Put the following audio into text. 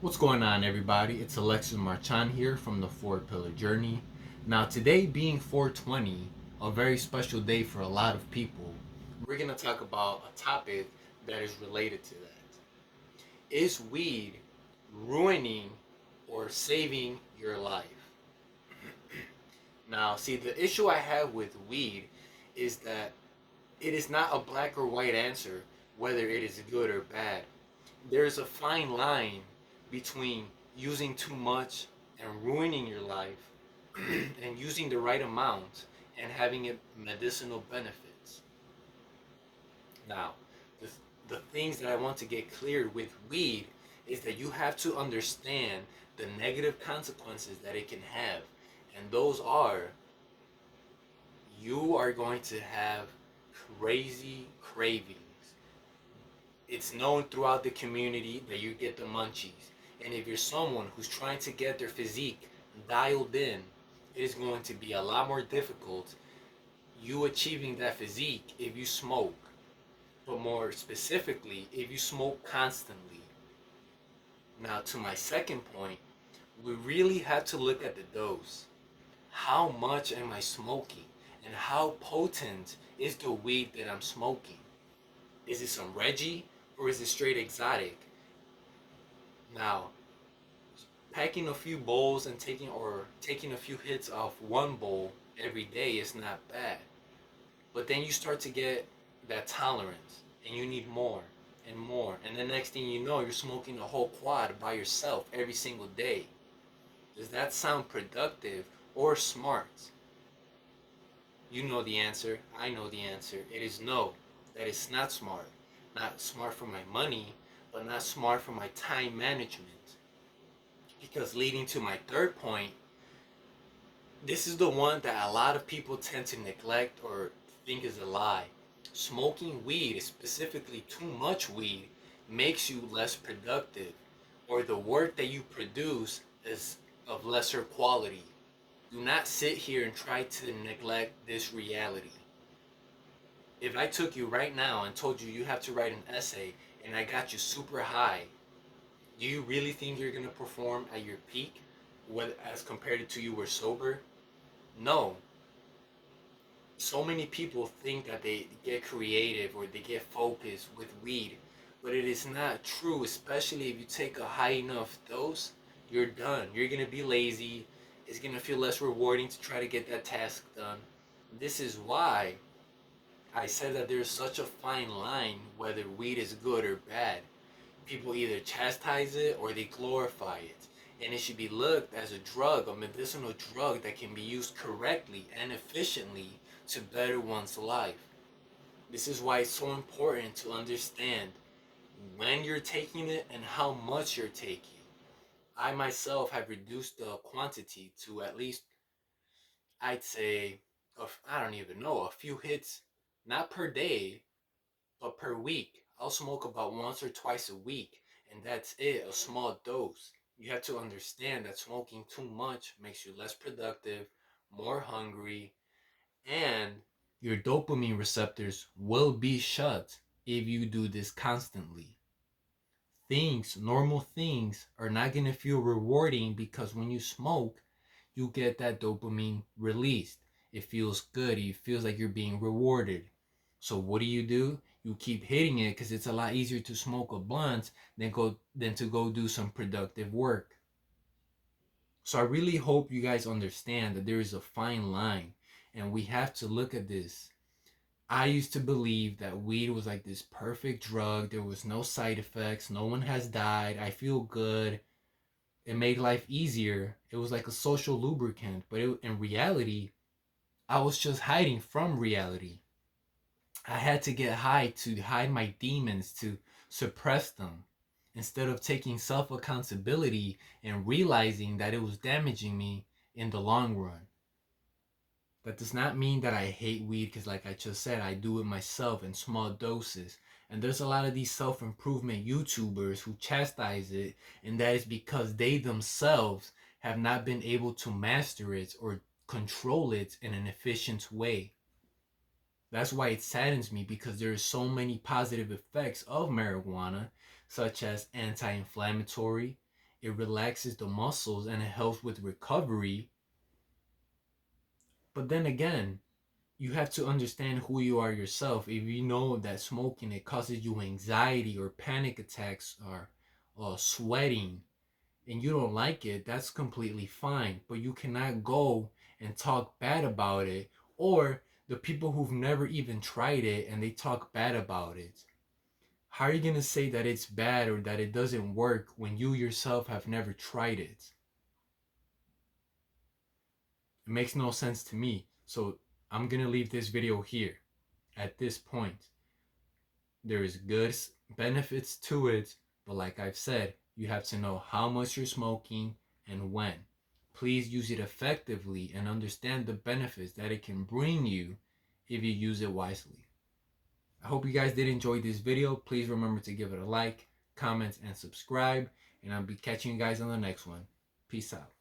What's going on, everybody? It's Alexis Marchand here from the Four Pillar Journey. Now, today being 420, a very special day for a lot of people, we're going to talk about a topic that is related to that. Is weed ruining or saving your life? Now, see, the issue I have with weed is that it is not a black or white answer whether it is good or bad. There's a fine line between using too much and ruining your life and using the right amount and having it medicinal benefits. Now, the, the things that I want to get clear with weed is that you have to understand the negative consequences that it can have. And those are you are going to have crazy cravings. It's known throughout the community that you get the munchies. And if you're someone who's trying to get their physique dialed in, it is going to be a lot more difficult you achieving that physique if you smoke. But more specifically, if you smoke constantly. Now, to my second point, we really have to look at the dose. How much am I smoking? And how potent is the weed that I'm smoking? Is it some Reggie or is it straight exotic? Now, packing a few bowls and taking a few hits off one bowl every day is not bad. But then you start to get that tolerance and you need more and more. And the next thing you know, you're smoking a whole quad by yourself every single day. Does that sound productive or smart? You know the answer. I know the answer. It is no. That is not smart. Not smart for my money, but not smart for my time management. Because leading to my third point, this is the one that a lot of people tend to neglect or think is a lie. Smoking weed, specifically too much weed, makes you less productive, or the work that you produce is of lesser quality. Do not sit here and try to neglect this reality. If I took you right now and told you you have to write an essay and I got you super high, do you really think you're gonna perform at your peak as compared to you were sober? No. So many people think that they get creative or they get focused with weed, but it is not true, especially if you take a high enough dose, you're done. You're gonna be lazy. It's gonna feel less rewarding to try to get that task done. This is why I said that there's such a fine line whether weed is good or bad. People either chastise it or they glorify it. And it should be looked as a drug, a medicinal drug that can be used correctly and efficiently to better one's life. This is why it's so important to understand when you're taking it and how much you're taking. I myself have reduced the quantity to at least, I'd say, I don't even know, a few hits, not per day, but per week. I'll smoke about once or twice a week, and that's it, a small dose. You have to understand that smoking too much makes you less productive, more hungry, and your dopamine receptors will be shut if you do this constantly. Normal things, are not going to feel rewarding because when you smoke, you get that dopamine released. It feels good. It feels like you're being rewarded. So what do? You keep hitting it because it's a lot easier to smoke a blunt than to go do some productive work. So I really hope you guys understand that there is a fine line and we have to look at this. I used to believe that weed was like this perfect drug. There was no side effects. No one has died. I feel good. It made life easier. It was like a social lubricant. But in reality, I was just hiding from reality. I had to get high to hide my demons, to suppress them, instead of taking self accountability and realizing that it was damaging me in the long run. That does not mean that I hate weed because, like I just said, I do it myself in small doses. And there's a lot of these self improvement YouTubers who chastise it, and that is because they themselves have not been able to master it or control it in an efficient way. That's why it saddens me because there are so many positive effects of marijuana, such as anti inflammatory. it relaxes the muscles and it helps with recovery. But then again, you have to understand who you are yourself. If you know that smoking it causes you anxiety or panic attacks or sweating, and you don't like it, that's completely fine. But you cannot go and talk bad about it, or the people who've never even tried it and they talk bad about it. How are you going to say that it's bad or that it doesn't work when you yourself have never tried it? It makes no sense to me. So I'm going to leave this video here at this point. There is good benefits to it, but like I've said, you have to know how much you're smoking and when. Please use it effectively and understand the benefits that it can bring you if you use it wisely. I hope you guys did enjoy this video. Please remember to give it a like, comment, and subscribe. And I'll be catching you guys on the next one. Peace out.